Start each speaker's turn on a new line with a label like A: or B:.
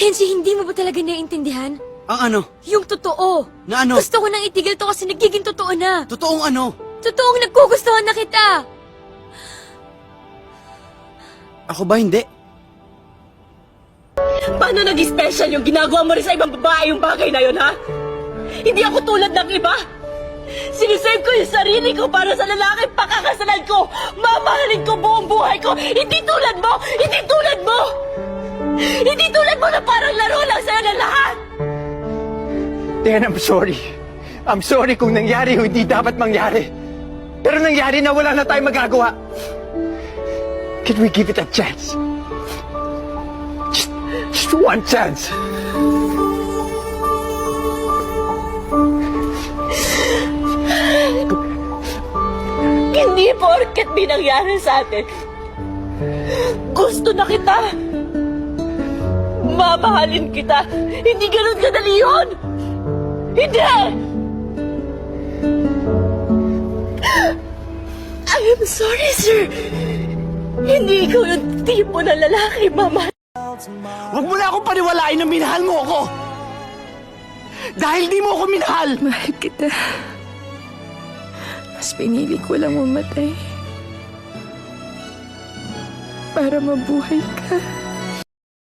A: Kenji, hindi mo ba talaga naiintindihan?
B: Ang ano?
A: Yung totoo.
B: Na ano?
A: Gusto ko nang itigil to kasi nagiging totoo na.
B: Totoong ano?
A: Totoong nagkugustuhan na kita.
B: Ako ba hindi?
C: Paano nag-special yung ginagawa mo rin sa ibang babae yung bagay na yun, ha? Hindi ako tulad ng iba. Sinisave ko yung sarili ko para sa lalaki pakakasalan ko. Mamahalin ko buong buhay ko. Hindi tulad mo! Hindi tulad mo! Hindi tulad mo na parang laro lang sa'yo ng lahat!
D: Dan, I'm sorry. I'm sorry kung nangyari yung hindi dapat mangyari. Pero nangyari na wala na tayong magagawa. Can we give it a chance? Just one chance.
C: Hindi porket may nangyari sa atin. Gusto na kita. Mamahalin kita. Hindi ganun kadali yun. Hindi! I am sorry, sir. Hindi ikaw yung tipo na lalaki, mama.
D: Huwag mo na akong paniwalain na minahal mo ako! Dahil di mo ako minahal!
E: Mahal kita. Mas pinili ko lang mamatay. Para mabuhay ka.